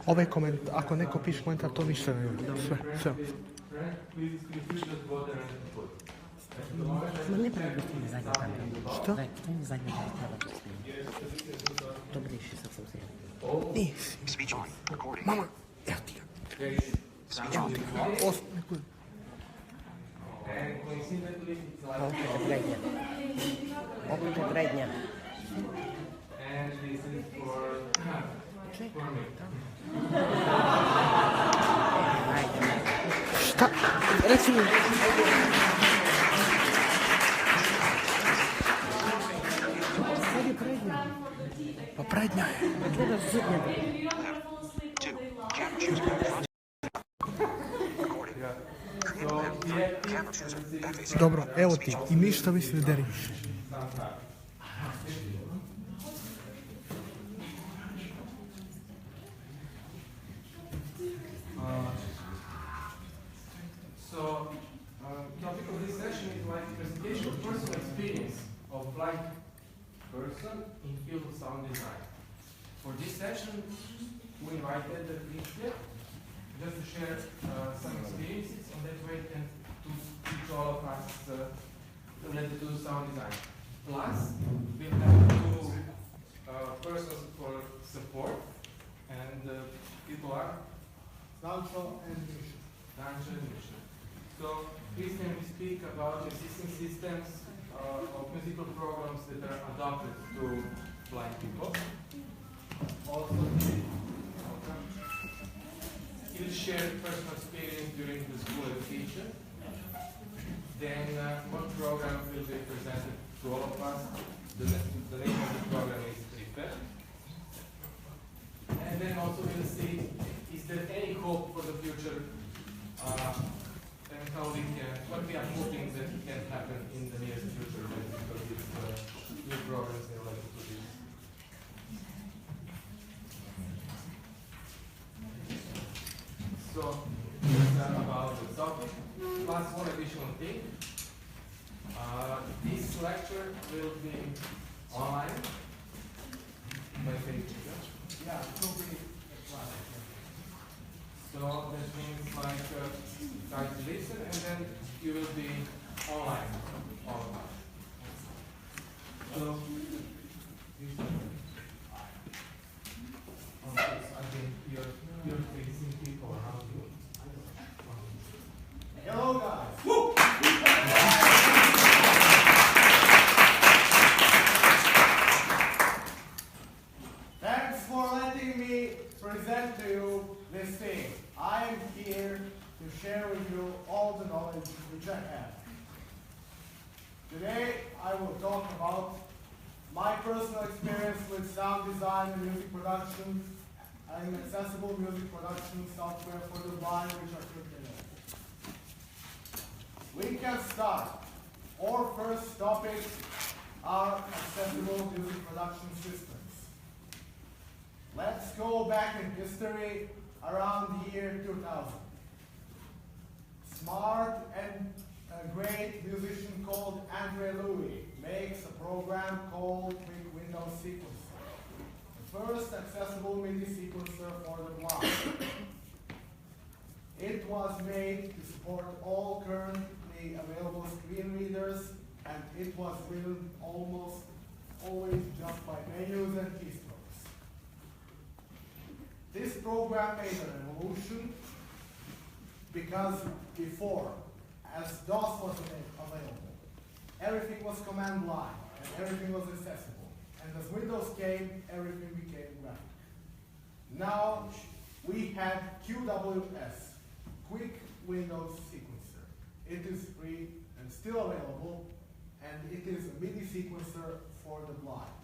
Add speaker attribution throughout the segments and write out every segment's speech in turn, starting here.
Speaker 1: Ovaj komentar, ako neko piše komentar, to ništa ne vidi. Sve.
Speaker 2: Ma ne pravi da ti mi zadnja kamera.
Speaker 1: Što?
Speaker 2: Daj, to mi zadnja kamera da snima. To briši sad sam sredio.
Speaker 1: Nisi. Mama, evo ti ga. Evo ti ga. Nekud.
Speaker 2: Opet je prednja.
Speaker 1: Šta? Reci mi.
Speaker 2: Sad je prednja.
Speaker 1: Pa prednja je.
Speaker 2: Da gledaš zadnja.
Speaker 1: Dobro, evo ti. I ništa mi se ne deriš.
Speaker 3: Topic of this session is like presentation of personal experience of blind person in field of sound design. For this session, we invited Kristijan just to share some experiences, and that way can to teach all of us related to sound design. Plus, we have two persons for support, and people are
Speaker 4: Dancho and Misha.
Speaker 3: Dancho and Misha. So, Kristijan will speak about existing systems of musical programs that are adapted to blind people. Also, he will share personal experience during the school education. Then one program will be presented to all of us. The name of the program is Prepare. And then also we'll see, is there any hope for the future? And how we can, what we are hoping that can happen in the near future because it's new programs related to this. So, that's about the topic. Plus one additional thing. This lecture will be online. By Facebook.
Speaker 4: Yeah, it will be class.
Speaker 3: So that means like try to listen and then you will be online all of us. So I think you're facing people around you.
Speaker 4: Hello, guys. Thanks for letting me present to you this thing. I am here to share with you all the knowledge which I have. Today I will talk about my personal experience with sound design and music production and accessible music production software for the blind which are criminal. We can start. Our first topic are accessible music production systems. Let's go back in history around the year 2000. Smart and a great musician called Andre Louis makes a program called Quick Window Sequencer, the first accessible MIDI sequencer for the blind. It was made to support all currently available screen readers, and it was written almost always just by menus and keystrokes. This program made a revolution because before, as DOS was available, everything was command line and everything was accessible. And as Windows came, everything became graphic. Now we have QWS, Quick Windows Sequencer. It is free and still available, and it is a MIDI sequencer for the blind.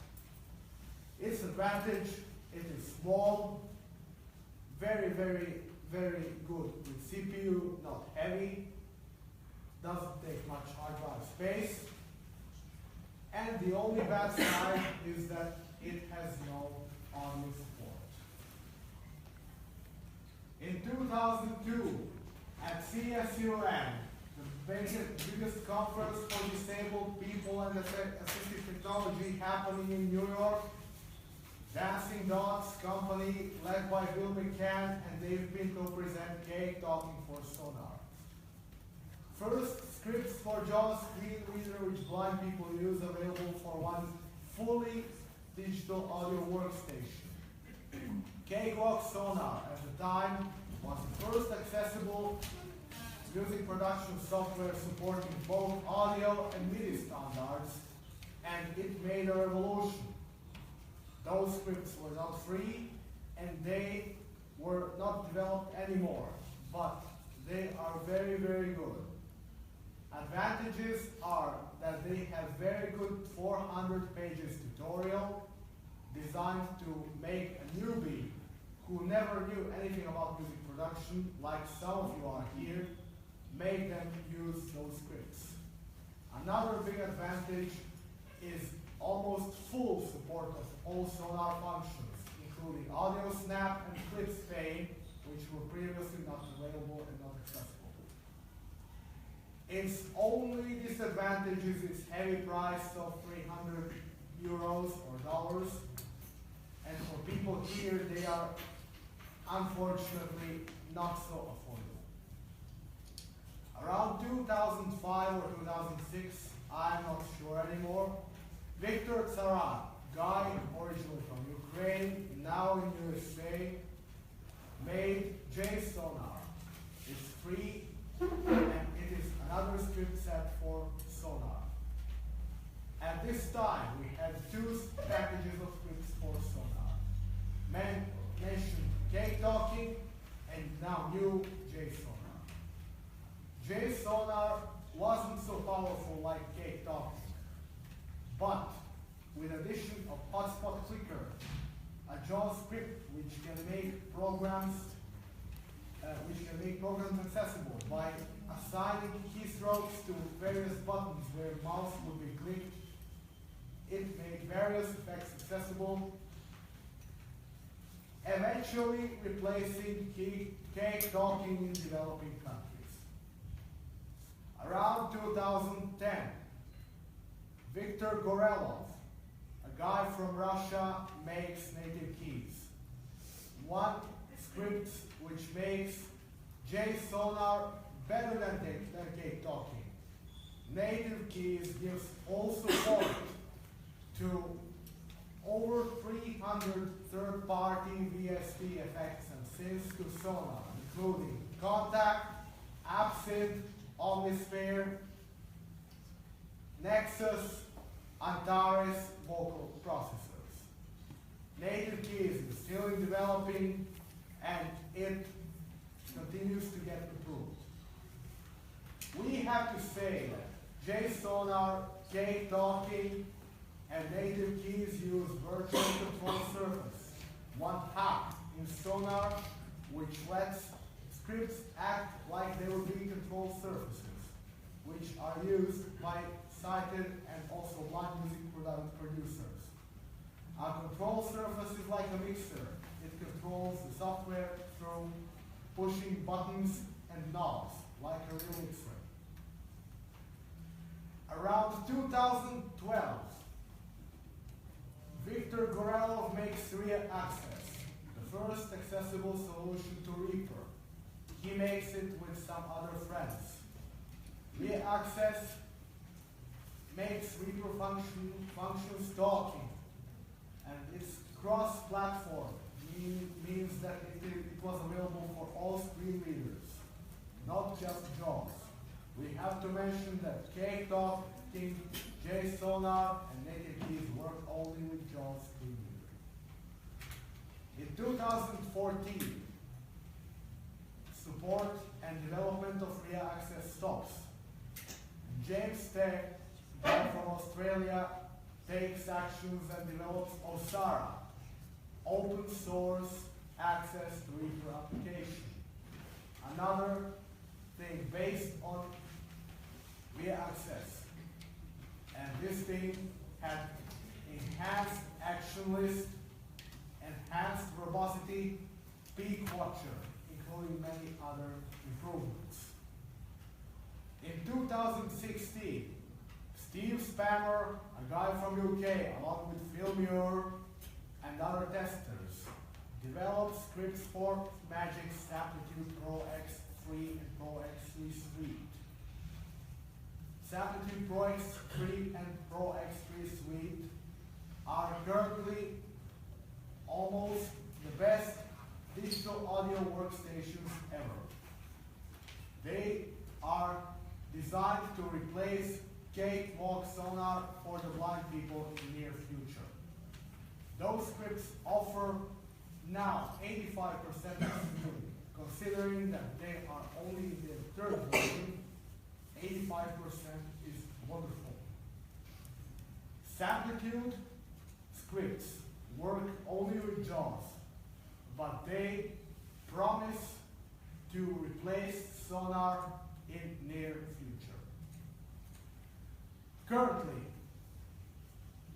Speaker 4: Its advantage, it is small, very, very, very good with CPU, not heavy, doesn't take much hard drive space, and the only bad side is that it has no audio support. In 2002, at CSUN, the biggest conference for disabled people and assistive technology happening in New York, Dancing Dots company led by Bill McCann and Dave Pinto present Cake Talking for Sonar. First, scripts for JAWS screen reader which blind people use, available for one fully digital audio workstation. Cakewalk Sonar at the time was the first accessible music production software supporting both audio and MIDI standards, and it made a revolution. Those scripts were not free and they were not developed anymore, but they are very, very good. Advantages are that they have very good 400 pages tutorial designed to make a newbie who never knew anything about music production, like some of you are here, make them use those scripts. Another big advantage is almost full support of all Sonar functions, including audio snap and clips pane, which were previously not available and not accessible. Its only disadvantage is its heavy price of 300 euros or dollars, and for people here, they are unfortunately not so affordable. Around 2005 or 2006, I'm not sure anymore, Viktor Tsaran, guy originally from Ukraine, now in USA, made JSonar. It's free and it is another script set for Sonar. At this time, we had two packages of scripts for Sonar. Mentioned Cake Talking and now new JSonar. JSonar wasn't so powerful like Cake Talking, but with addition of hotspot clicker, a JAWS script which can make programs accessible by assigning keystrokes to various buttons where mouse will be clicked. It made various effects accessible, eventually replacing Cake Talking in developing countries. Around 2010, Viktor Gorelov, a guy from Russia, makes native keys. One script which makes JSonar better than Cake Talking. Native keys gives full support to over 300 third-party VST effects and synths to Sonar, including Contact, Absinthe, Omnisphere, Nexus, Antares vocal processors. Native keys is still in developing and it continues to get improved. We have to say that JSonar, Cake Talking, and native keys use virtual control surface, one hack in Sonar, which lets scripts act like they would be control surfaces, which are used by sighted and also blind music producers. A control surface is like a mixer. It controls the software through pushing buttons and knobs, like a real mixer. Around 2012, Viktor Gorelov makes RIA Access, the first accessible solution to Reaper. He makes it with some other friends. RIA Access makes Reaper functions talking, and it's cross-platform, means that it was available for all screen readers, not just JAWS. We have to mention that Cake Talking, JSonar, and native keys work only with JAWS screen reader. In 2014, support and development of RIA Access stops. James Tech, guy from Australia, takes actions and develops Osara, open source access to Reaper application. Another thing based on RIA Access. And this thing had enhanced action list, enhanced verbosity, peak watcher, including many other improvements. In 2016, Steve Spanner, a guy from UK, along with Phil Muir and other testers developed scripts for Magic's Saptitude Pro X3 and Pro X3 Suite. Saptitude Pro X3 and Pro X3 Suite are currently almost the best digital audio workstations ever. They are designed to replace cakewalk sonar for the blind people in the near future. Those scripts offer now 85% accessibility. Considering that they are only in their third version, 85% is wonderful. Saptitude scripts work only with JAWS, but they promise to replace sonar in near future. Currently,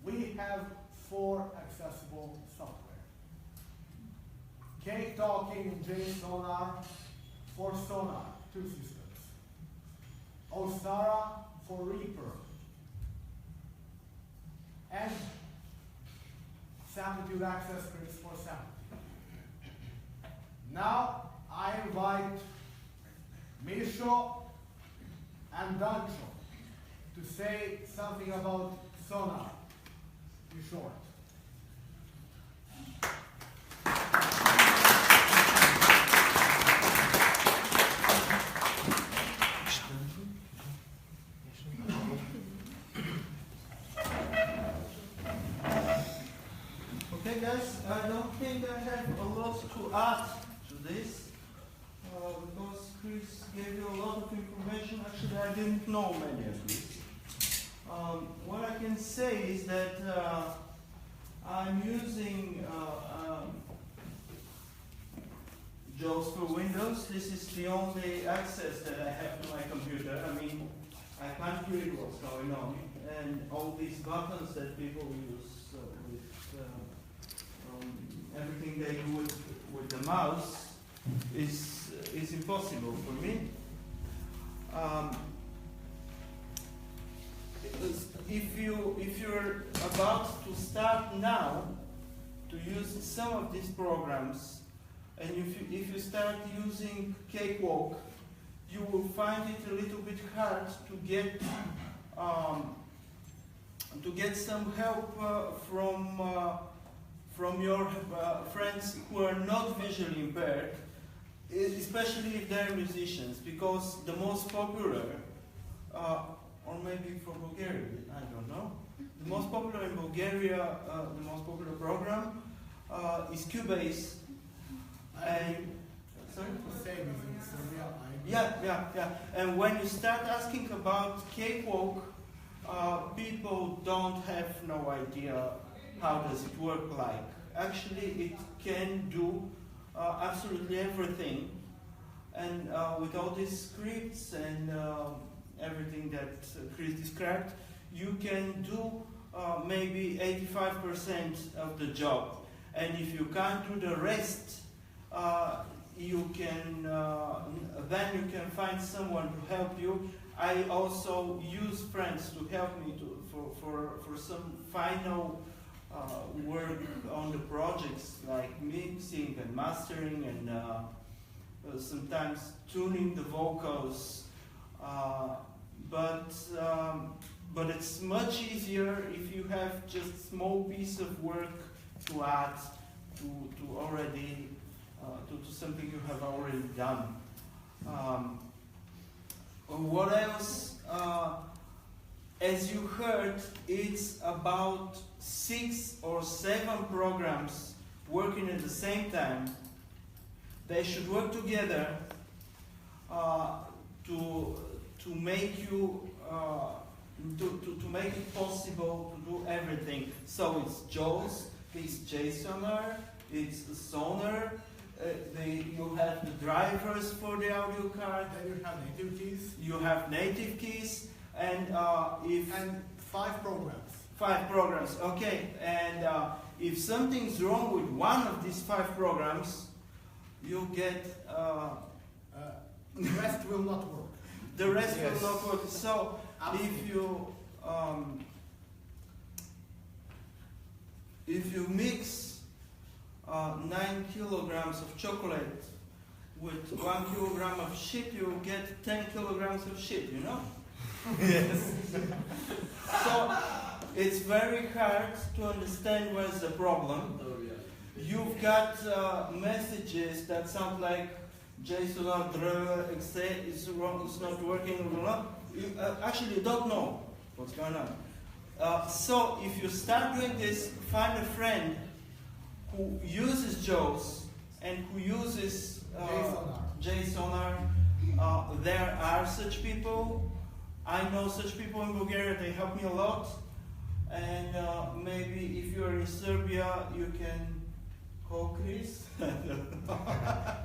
Speaker 4: we have 4 accessible software. K-Talking and J-Sonar for sonar, 2 systems. Osara for Reaper. And Saptitude Access scripts for Saptitude. Now, I invite Misho and Dancho to say something about sonar in short.
Speaker 5: Okay guys, I don't think I have a lot to add to this because Chris gave you a lot of information. Actually, I didn't know many of this. What I can say is that I'm using JAWS for Windows. This is the only access that I have to my computer. I mean, I can't read what's going on. And all these buttons that people use with everything they do with the mouse is impossible for me. If you're about to start now to use some of these programs, and if you start using Cakewalk, you will find it a little bit hard to get some help from your friends who are not visually impaired, especially if they're musicians, because the most popular, or maybe for Bulgaria, I don't know, the most popular in Bulgaria, the most popular program is Cubase. And sorry?
Speaker 4: Same as in Serbia.
Speaker 5: Yeah. And when you start asking about Cakewalk, people don't have no idea how does it work like. Actually, it can do absolutely everything. And with all these scripts and everything that Chris described, you can do maybe 85% of the job. And if you can't do the rest, you can then you can find someone to help you. I also use friends to help me for some final work on the projects, like mixing and mastering and sometimes tuning the vocals. But it's much easier if you have just small piece of work to add to already to something you have already done. What else? As you heard, it's about 6 or 7 programs working at the same time. They should work together to make you to make it possible to do everything. So it's JAWS, it's JSONAR, it's Sonar. You have the drivers for the audio card.
Speaker 4: Then you have native keys.
Speaker 5: You have native keys, and
Speaker 4: and 5 programs.
Speaker 5: 5 programs, okay. And if something's wrong with one of these 5 programs, you get
Speaker 4: the rest will not work.
Speaker 5: the rest
Speaker 4: Yes.
Speaker 5: will not work. So if you mix 9 kilograms of chocolate with 1 kilogram of shit, you get 10 kilograms of shit, you know?
Speaker 6: Yes.
Speaker 5: So it's very hard to understand where's the problem. You've got messages that sound like JSON is wrong, it's not working, you actually don't know what's going on. So if you start doing this, find a friend who uses JAWS and who uses JSON. There are such people. I know such people in Bulgaria, they help me a lot. And maybe if you're in Serbia, you can call Chris.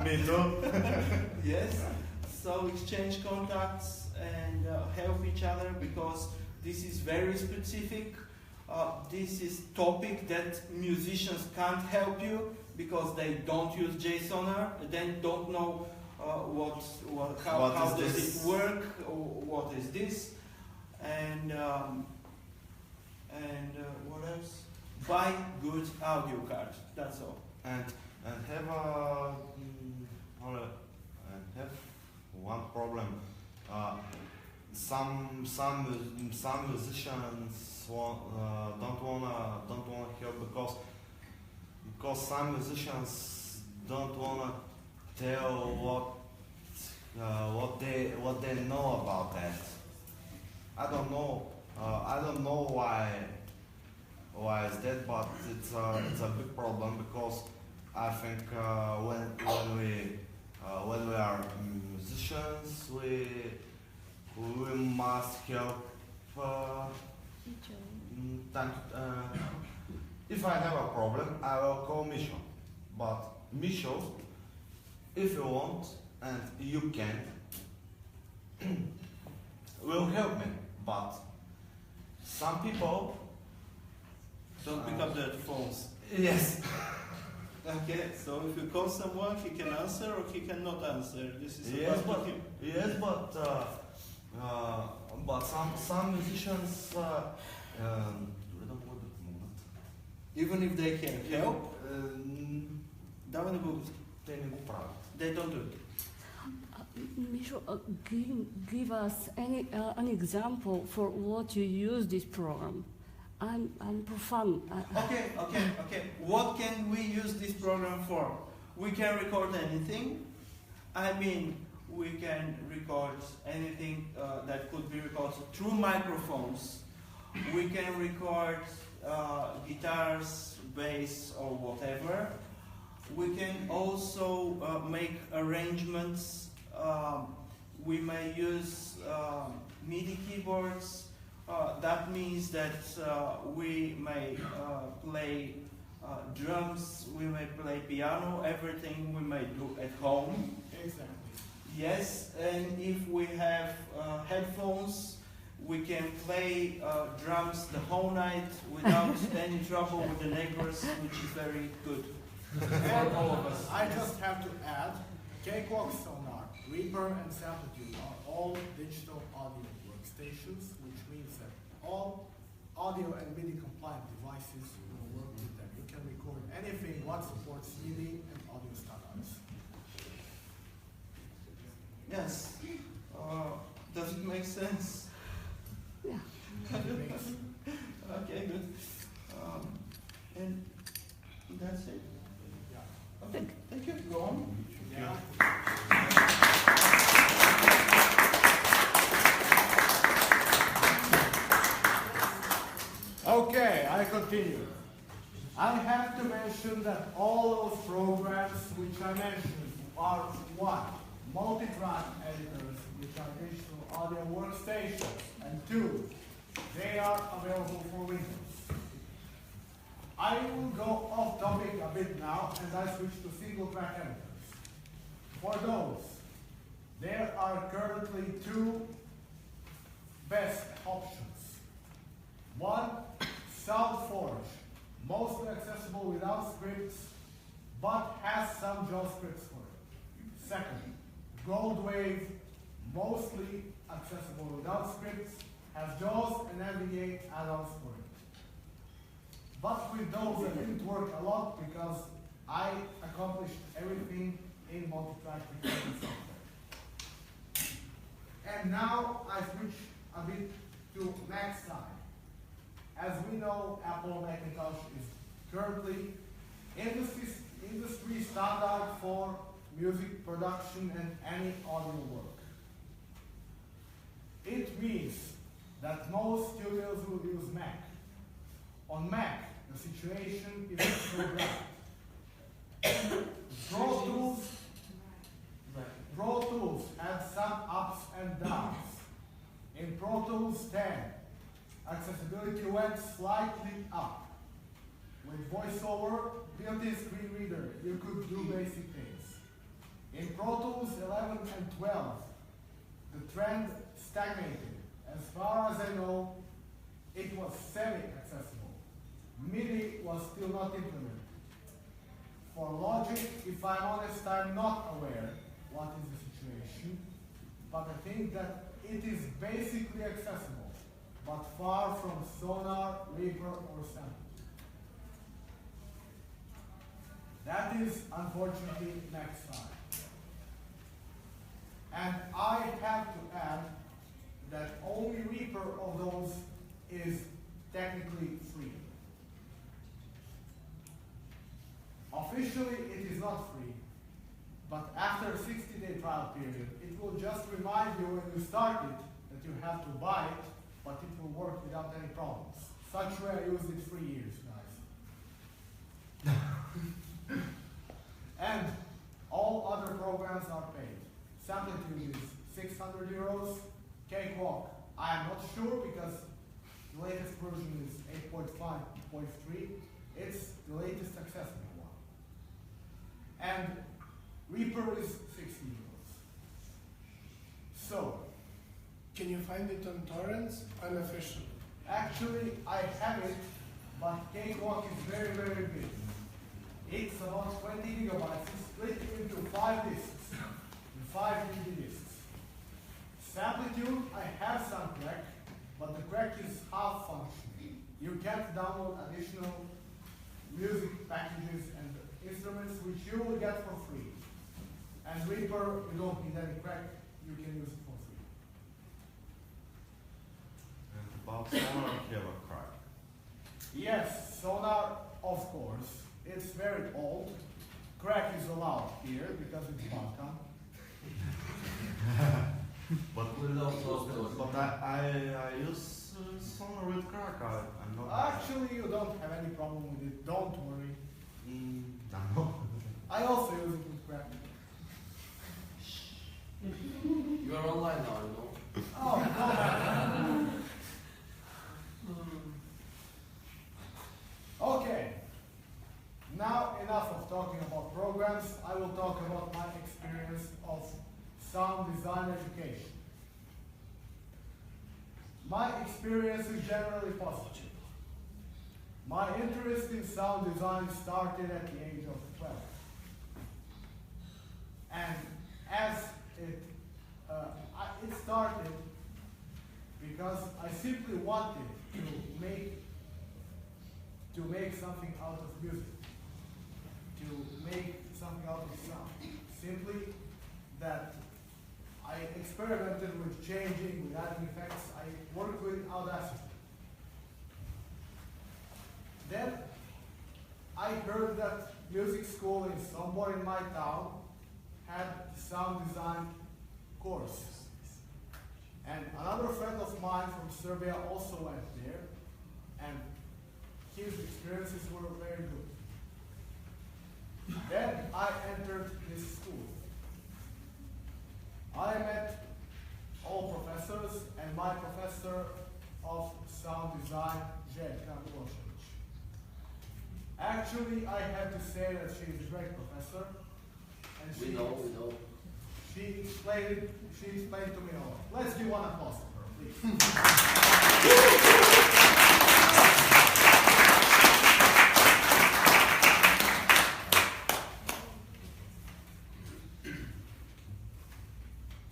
Speaker 6: Me too.
Speaker 5: Yes. So exchange contacts and help each other, because this is very specific. This is topic that musicians can't help you because they don't use JSON, they don't know how does it work, or what is this, and what else? Buy good audio cards. That's all.
Speaker 6: And have one problem. Some musicians don't wanna help because some musicians don't wanna tell what they know about that. I don't know why is that, but it's a big problem, because I think when we are musicians, we must help. If I have a problem, I will call Misho. But Misho, if you want and you can, will help me. But some people
Speaker 5: Don't pick up their phones.
Speaker 6: Yes.
Speaker 5: Okay, so if you call someone, he can answer or he cannot answer. This is
Speaker 6: Yes,
Speaker 5: about
Speaker 6: but
Speaker 5: him.
Speaker 6: yes, but some musicians
Speaker 5: Even if they can help,
Speaker 6: те не го правят.
Speaker 5: they don't do it.
Speaker 7: Misho, give us an example for what you use this program. I'm for fun.
Speaker 5: Okay. What can we use this program for? We can record anything. I mean, we can record anything that could be recorded through microphones. We can record guitars, bass, or whatever. We can also make arrangements. We may use MIDI keyboards. That means that we may play drums, we may play piano, everything we may do at home.
Speaker 4: Exactly.
Speaker 5: Yes, and if we have headphones, we can play drums the whole night without any trouble with the neighbors, which is very good for all of us.
Speaker 4: I just have to add, Cakewalk, Sonar, Reaper, and Samplitude are all digital audio workstations, which means that all audio and MIDI compliant devices will work with them. You can record anything what supports MIDI and audio standards.
Speaker 5: Yes. Does it make sense?
Speaker 7: Yeah.
Speaker 5: Okay, good. And that's it.
Speaker 4: Yeah.
Speaker 5: Okay, thank you. Go on.
Speaker 4: Yeah. Okay, I continue. I have to mention that all those programs which I mentioned are one, multi-track editors, which are digital audio workstations, and two, they are available for Windows. I will go off topic a bit now, and I switch to single track editors. For those, there are currently two best options. One, SoundForge, mostly accessible without scripts, but has some JAWS scripts for it. Second, Goldwave, mostly accessible without scripts, has JAWS and Navigate add-ons for it. But with those, it didn't work a lot because I accomplished everything in multi-track recording software. And now I switch a bit to Mac side. As we know, Apple Macintosh is currently industry standard for music production and any audio work. It means that most studios will use Mac. On Mac, the situation is so bad. Pro Tools had some ups and downs. In Pro Tools 10, accessibility went slightly up. With VoiceOver, built-in screen reader, you could do basic things. In Pro Tools 11 and 12, the trend stagnated. As far as I know, it was semi-accessible. MIDI was still not implemented. For Logic, if I'm honest, I'm not aware what is the situation, but I think that it is basically accessible, but far from Sonar, Reaper, or Centar. That is unfortunately next side. And I have to add that only Reaper of those is technically free. Officially, it is not free, but after a 60-day trial period, it will just remind you when you start it that you have to buy it, but it will work without any problems. Such way I used it 3 years, guys. And all other programs are paid. Samplitude is 600 euros. Cakewalk, I am not sure because the latest version is 8.5.3. It's the latest accessible one. And Reaper is 60 euros. So,
Speaker 8: can you find it on torrents unofficially?
Speaker 4: Actually, I have it, but Cakewalk is very, very big. It's about 20 gigabytes. It's split into 5 disks, and 5 DVD disks. Samplitude, I have some crack, but the crack is half functioning. You can't download additional music packages and instruments which you will get for free. And Reaper, you don't need any crack, you can use it for free.
Speaker 6: And about Sonar, you have a crack.
Speaker 4: Yes, Sonar, of course. It's very old. Crack is allowed here because it's Balkan.
Speaker 6: But I use Sonar with crack. I'm not.
Speaker 4: Actually, you don't have any problem with it. Don't worry.
Speaker 6: No.
Speaker 4: I also use it with crack.
Speaker 3: You are online now, you know.
Speaker 4: Oh, no. Okay. Now enough of talking about programs. I will talk about my experience of sound design education. My experience is generally positive. My interest in sound design started at the age of 12. And as it started because I simply wanted to make something out of music, to make something out of sound. Simply that I experimented with changing, with adding effects. I worked with Audacity. Then I heard that music school in somewhere in my town had sound design course. And another friend of mine from Serbia also went there, and his experiences were very good. Then I entered this school. I met all professors, and my professor of sound design, Željka Milošević. Actually, I have to say that she is a great professor, and
Speaker 3: We know.
Speaker 4: she explained to me all. Let's give one applause to her, please.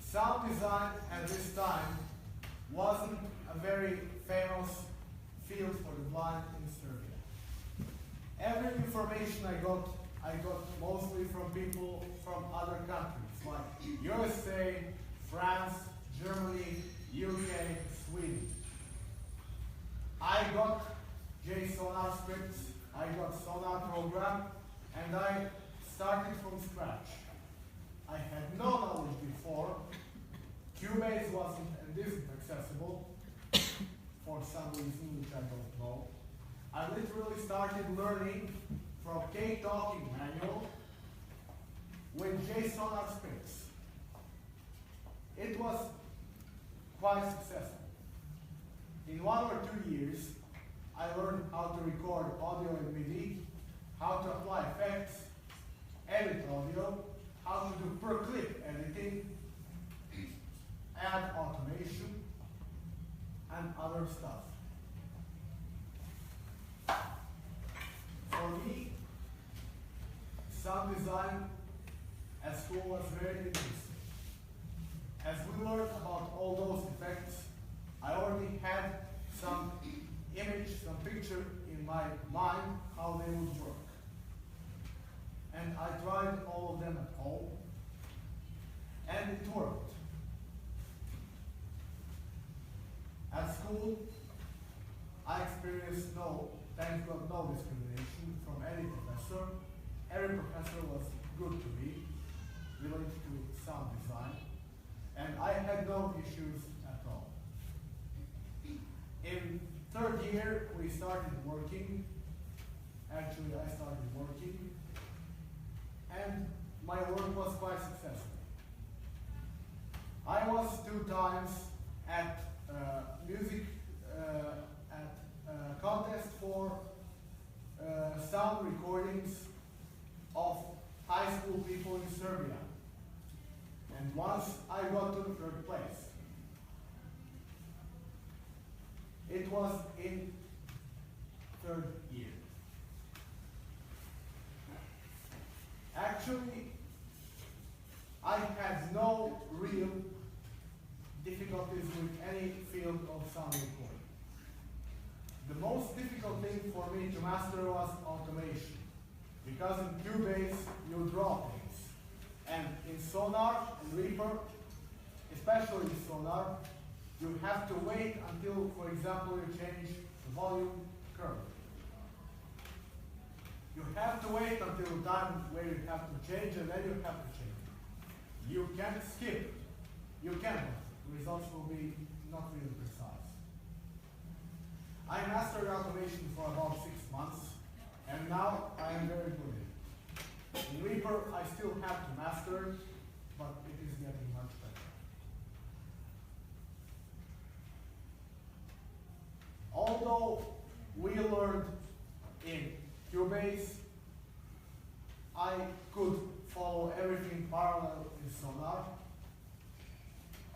Speaker 4: Sound design at this time wasn't a very famous field for the blind in Serbia. Every information I got I got mostly from people from other countries, like USA, France, Germany, UK, Sweden. I got JSONAR scripts, I got Sonar program, and I started from scratch. I had no knowledge before. Cubase wasn't and isn't accessible for some reason which I don't know. I literally started learning from K-Talking manual with JSONAR scripts. It was quite successful. In 1 or 2 years, I learned how to record audio in MIDI, how to apply effects, edit audio, how to do per clip editing, add automation, and other stuff. For me, sound design at school was very interesting. As we learned about all those effects, I already had some image, some picture in my mind how they would work. And I tried all of them at home, and it worked. At school, I experienced thank God, no discrimination from any professor. Every professor was good to me, related to sound design, and I had no issues at all. In 3rd year, we started working. Actually, I started working, and my work was quite successful. I was 2 times at music contest for sound recordings of high school people in Serbia. And once I got to the 3rd place. It was in 3rd year. Actually, I had no real difficulties with any field of sound recording. The most difficult thing for me to master was automation. Because in Cubase, you draw things. And in Sonar and Reaper, especially in Sonar, you have to wait until, for example, you change the volume curve. You have to wait until the time where you have to change, and then you have to change it. You can't skip. You can, the results will be not really precise. I mastered automation for about 6 months, and now I am very good at it. In Reaper, I still have to master it, but it is getting much better. Although we learned in Cubase, I could follow everything parallel in Sonar,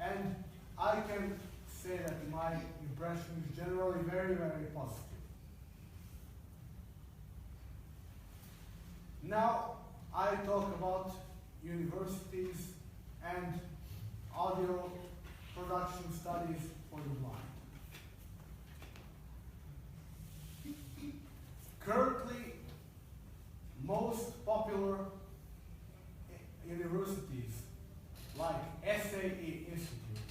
Speaker 4: and I can say that my impression is generally very, very positive. Now I talk about universities and audio production studies for the blind. Currently, most popular universities like SAE Institute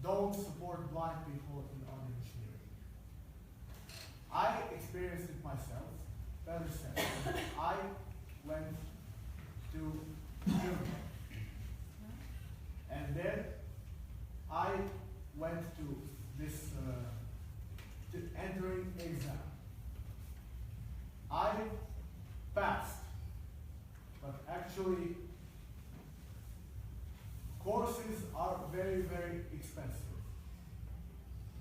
Speaker 4: don't support blind people in audio engineering. I experienced it myself, better said. I went to Germany, and then I went to this entering exam. I passed, but actually courses are very, very expensive.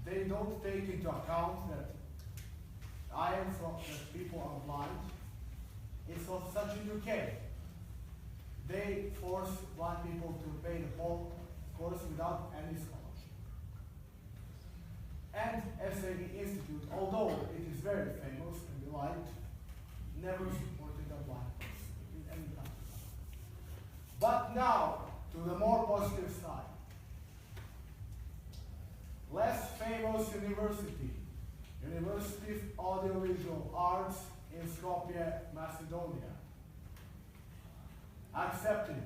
Speaker 4: They don't take into account that that people are blind. It's also such in UK. They force blind people to pay the whole course without any scholarship. And SAE Institute, although it is very famous and liked, never supported a blind person in any country. But now, to the more positive side. Less famous university, University of Audiovisual Arts in Skopje, Macedonia. accepted me.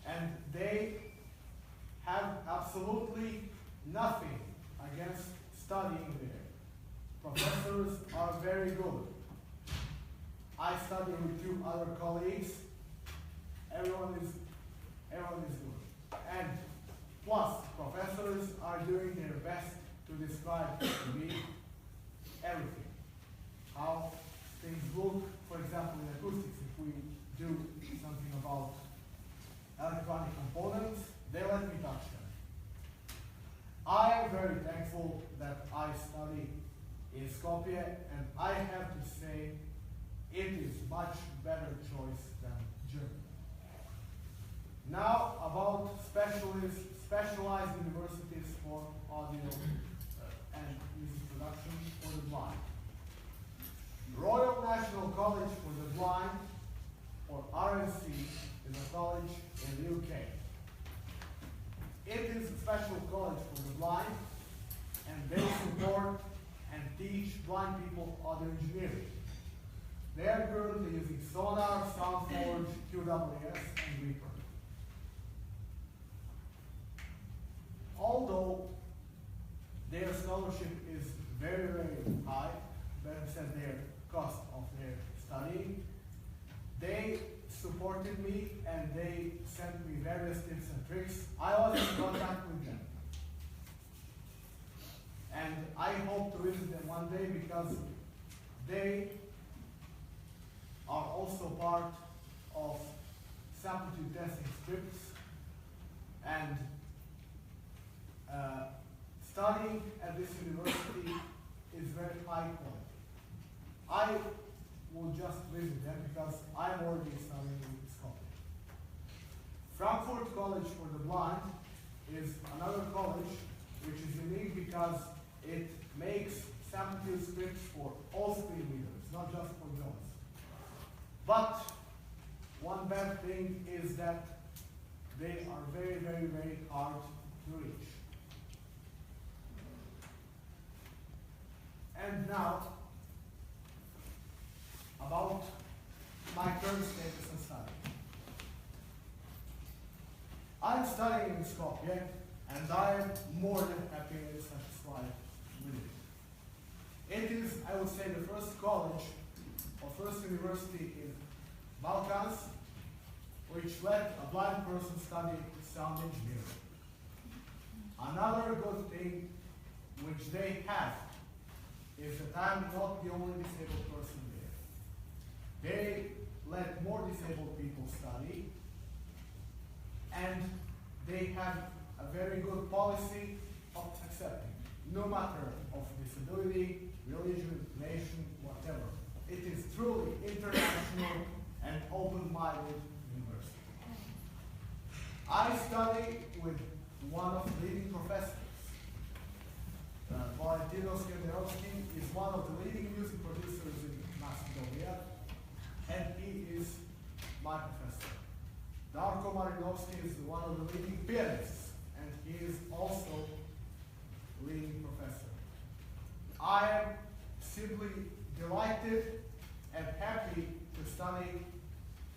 Speaker 4: And they have absolutely nothing against studying there. Professors are very good. I study with 2 other colleagues. Everyone is good. And plus, professors are doing their best to describe to me everything. How things look, for example, in acoustics, if we do something about electronic components, they let me touch them. I am very thankful that I study in Skopje, and I have to say it is much better choice than Germany. Now about specialized universities for audio and music production for the blind. Royal National College for the Blind, or RNC, is a college in the UK. It is a special college for the blind, and they support and teach blind people audio engineering. They are currently using Sonar, SoundForge, QWS, and Reaper. Although their scholarship is very, very high, better said their cost of their studying, they supported me and they sent me various tips and tricks. I was in contact with them. And I hope to visit them one day because they are also part of samplitude testing scripts, and studying at this university is very high quality. I will just visit them because I'm already studying in Scotland. Frankfurt College for the Blind is another college which is unique because it makes samplitude scripts for all screen readers, not just for Jones. But one bad thing is that they are very, very, very hard to reach. And now, about my current status and study. I'm studying in Skopje, and I am more than happy and satisfied with it. It is, I would say, the first college or first university in Balkans which let a blind person study sound engineering. Another good thing which they have is that I'm not the only disabled person there. They let more disabled people study, and they have a very good policy of accepting, no matter of disability, religion, nation, whatever. It is truly international and open-minded university. I study with one of the leading professors. Kristijan Stefanovski is one of the leading music producers in Macedonia, and he is my professor. Darko Marinovski is one of the leading pianists, and he is also leading professor. I am simply delighted and happy to study,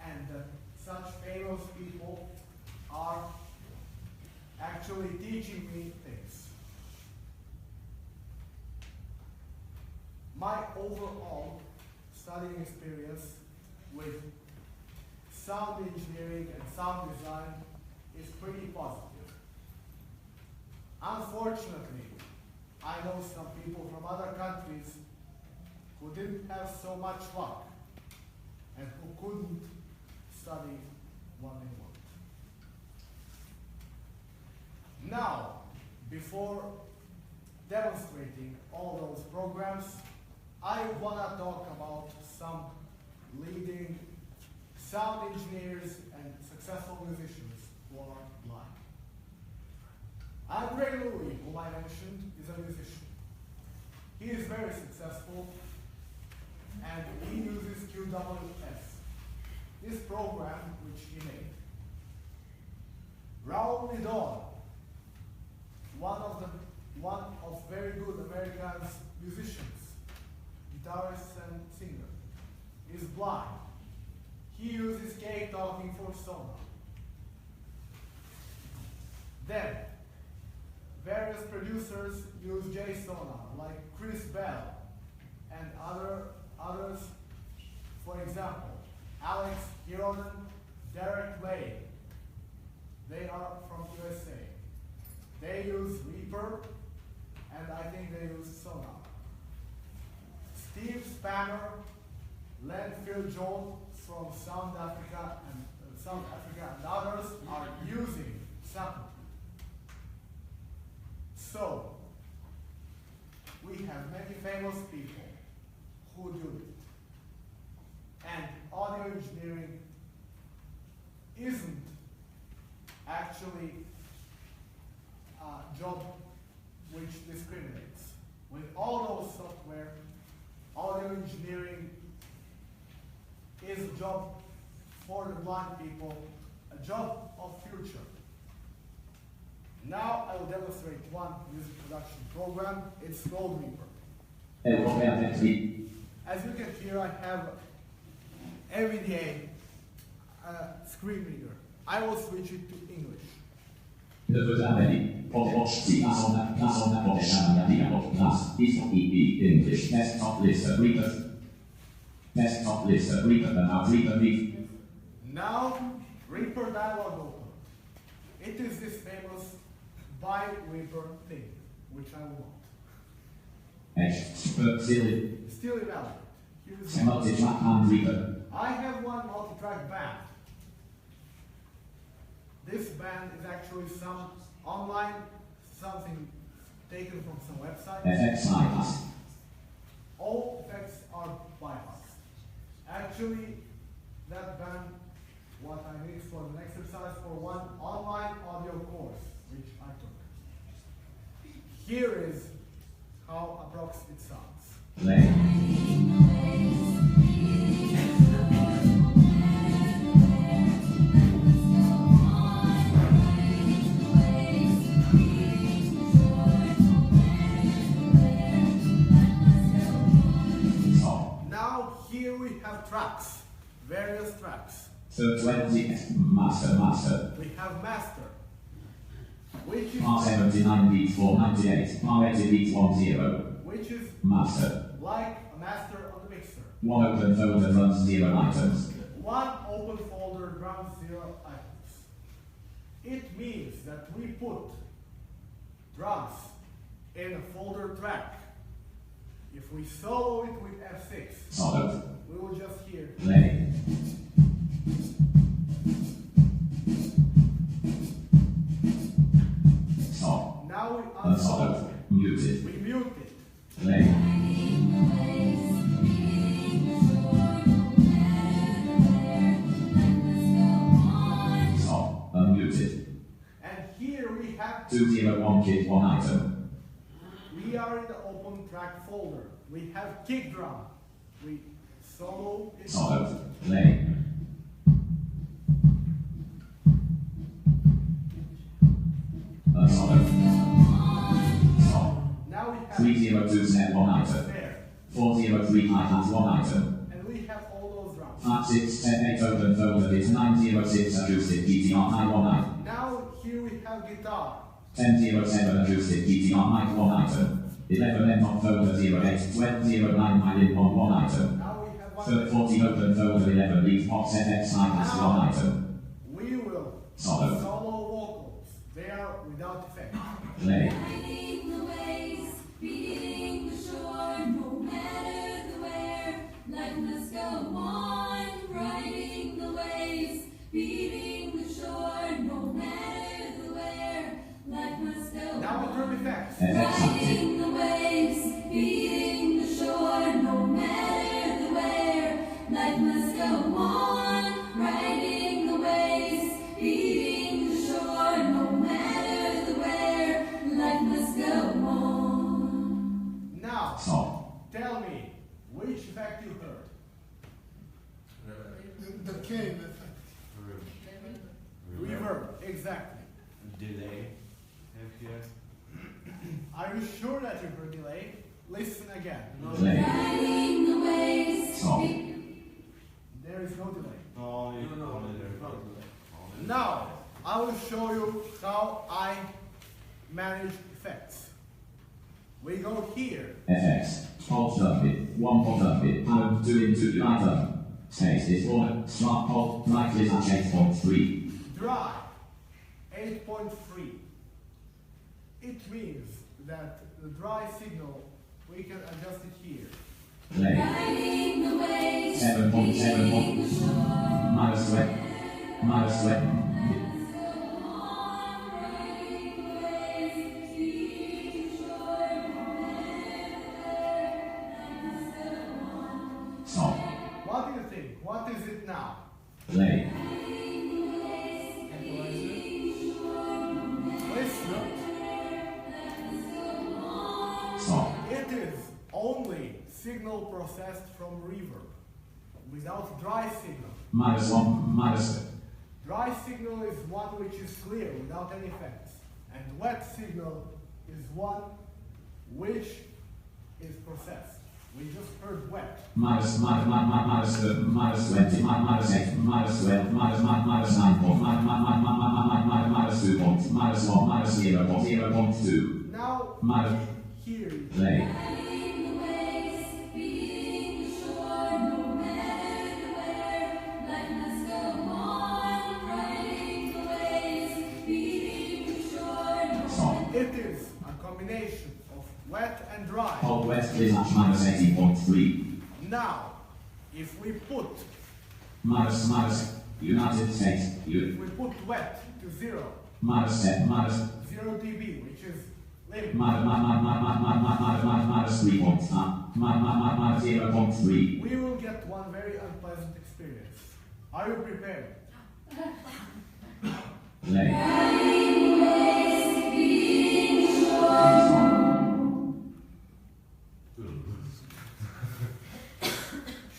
Speaker 4: and that such famous people are actually teaching me things. My overall studying experience with sound engineering and sound design is pretty positive. Unfortunately, I know some people from other countries who didn't have so much luck and who couldn't study what they want. Now, before demonstrating all those programs, I want to talk about some leading sound engineers and successful musicians who are blind. Andrei Louis, whom I mentioned, is a musician. He is very successful, and he uses QWS, this program which he made. Raul Lidon, one of very good American musicians, guitarist and singer, is blind. he uses cake talking for Sona. Then, various producers use JSONA, like Chris Bell and others. For example, Alex Hironen, Derek Lay. They are from USA. They use Reaper, and I think they use Sona. Steve Spanner, Len Phil Jones from South Africa and others are using Sample. So, we have many famous people who do it. And audio engineering isn't actually a job which discriminates. With all those software, audio engineering is a job for the blind people, a job of future. Now I will demonstrate one music production program. It's called Reaper. As you can hear, I have NVDA screen reader. I will switch it to English.
Speaker 9: English. Desktop list of readers. Desktop list of readers and now reader.
Speaker 4: Now, Reaper dialog open. It is this famous buy Reaper thing, which I want. Still invalid.
Speaker 9: Multi-track and reader.
Speaker 4: I have one multi-track band. This band is actually some online, something taken from some website.
Speaker 9: FX bypass.
Speaker 4: All effects are bypassed. Actually, that band, what I mixed was an exercise for one online audio course, which I took. Here is how approx it sounds.
Speaker 9: Play.
Speaker 4: Tracks, various tracks.
Speaker 9: So 20 master.
Speaker 4: We have master, which is
Speaker 9: R79 beat 498, R80 beat 10.
Speaker 4: Which is
Speaker 9: master.
Speaker 4: Like a master on the mixer.
Speaker 9: One open folder runs 0 items.
Speaker 4: One open folder runs 0 items. It means that we put drums in a folder track. If we solo it with F6,
Speaker 9: Solid.
Speaker 4: we will just hear
Speaker 9: play. Stop.
Speaker 4: Now we unsolo it.
Speaker 9: Muted.
Speaker 4: We mute it.
Speaker 9: Play. Stop. Unmuted.
Speaker 4: And here we have
Speaker 9: 201 kit 1 item.
Speaker 4: We are in the open track folder. We have kick drum. We solo it.
Speaker 9: Solid. Play. Solid. Stop.
Speaker 4: Now we have
Speaker 9: 302 set 1 item.
Speaker 4: there.
Speaker 9: 403 hi-hat 1 item.
Speaker 4: And we have all those drums.
Speaker 9: 5610 8 open folder is 906 acoustic GTR high 1 item.
Speaker 4: Now here we have guitar.
Speaker 9: 1007 acoustic GTR mic 1 item. 11 M on folder 08 1209 violin on 1 item.
Speaker 4: Now we have one.
Speaker 9: 40 open folder 11 lead box FX hi-hat 1 item.
Speaker 4: We will
Speaker 9: Solo.
Speaker 4: vocals. They are without effect.
Speaker 9: Play.
Speaker 10: Riding the waves, beating the shore, no matter the where, life must go on. Riding the waves, beating the shore, no matter the where, life must go
Speaker 4: Now with drum
Speaker 10: on.
Speaker 4: effects.
Speaker 10: Riding the waves, beating the shore, no matter the where, life must go on. Riding the waves, beating the shore, no matter the where, life must go on.
Speaker 4: Now,
Speaker 9: Stop.
Speaker 4: tell me which effect you heard.
Speaker 8: The cave effect.
Speaker 4: Reverb, exactly.
Speaker 6: Delay. Have here.
Speaker 4: Are you sure that you heard delay? Listen again.
Speaker 9: Play.
Speaker 10: Riding the waves,
Speaker 9: Stop.
Speaker 4: There there is no delay.
Speaker 6: Only there.
Speaker 4: Now, I will show you how I manage effects. We go here.
Speaker 9: FX. Alt circuit. 1 circuit. Home 2 into item. Space is 4. Smart alt. Right is at 8.3.
Speaker 4: Dry. 8.3. It means that the dry signal, we can adjust it here.
Speaker 9: Play.
Speaker 10: Riding the waves,
Speaker 9: 7.7.
Speaker 10: beating the shore.
Speaker 9: Minus 12. Minus 12.
Speaker 10: Riding the waves, beating the shore.
Speaker 9: Stop.
Speaker 4: What do you think? What is it now?
Speaker 9: Play.
Speaker 4: Listen.
Speaker 9: Stop.
Speaker 4: It is only signal processed from reverb, without dry signal.
Speaker 9: Minus 1. Minus.
Speaker 4: Dry signal is one which is clear, without any effects. And wet signal is one which is processed. We just heard wet.
Speaker 9: Minus 20. Minus 8. Minus 12. Minus 9. Minus 9. Minus 2. Minus 1. Minus 0.2.
Speaker 4: Now,
Speaker 9: Minus.
Speaker 4: here is
Speaker 9: Play.
Speaker 10: Riding the waves, beating the shore, no matter where. Life must go on. Riding the waves, beating the shore, no
Speaker 9: Stop.
Speaker 4: it is a combination of wet and dry.
Speaker 9: Alt west is at minus 80.3.
Speaker 4: Now, if we put
Speaker 9: Minus. United States.
Speaker 4: if we put wet to 0,
Speaker 9: Minus 10. Minus.
Speaker 4: 0 dB, which is limit.
Speaker 9: Minus 3 points. Minus 0.3.
Speaker 4: We will get one very unpleasant experience. Are you prepared?
Speaker 9: Play.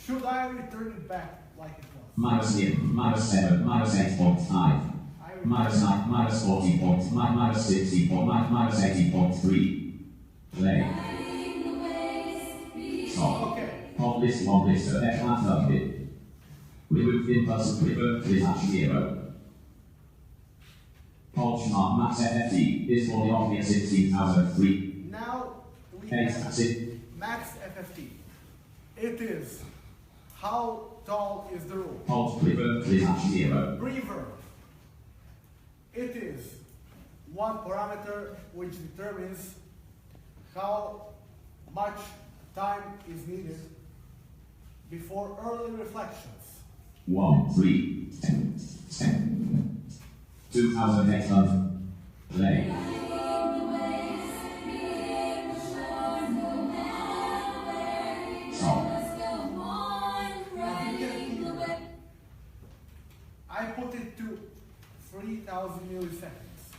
Speaker 4: Should I return it back like it was?
Speaker 9: Minus 0. Minus 7. Minus 8.5. Minus 9. Minus 40 points. Minus 60 points. Minus 80.3. Play. Stop.
Speaker 4: Okay.
Speaker 9: Alt list 1 list of F at circuit. Remove impulse reverb is at 0. Alt smart max FFT is for the obvious 16,003.
Speaker 4: Now we
Speaker 9: Eight,
Speaker 4: have
Speaker 9: 6.
Speaker 4: max FFT. It is how tall is the room.
Speaker 9: Alt reverb is at 0.
Speaker 4: Reverb. It is one parameter which determines how much time is needed before early reflections.
Speaker 9: 1, 3, 10, 2,800. Play. Stop.
Speaker 4: I put it to 3,000 milliseconds.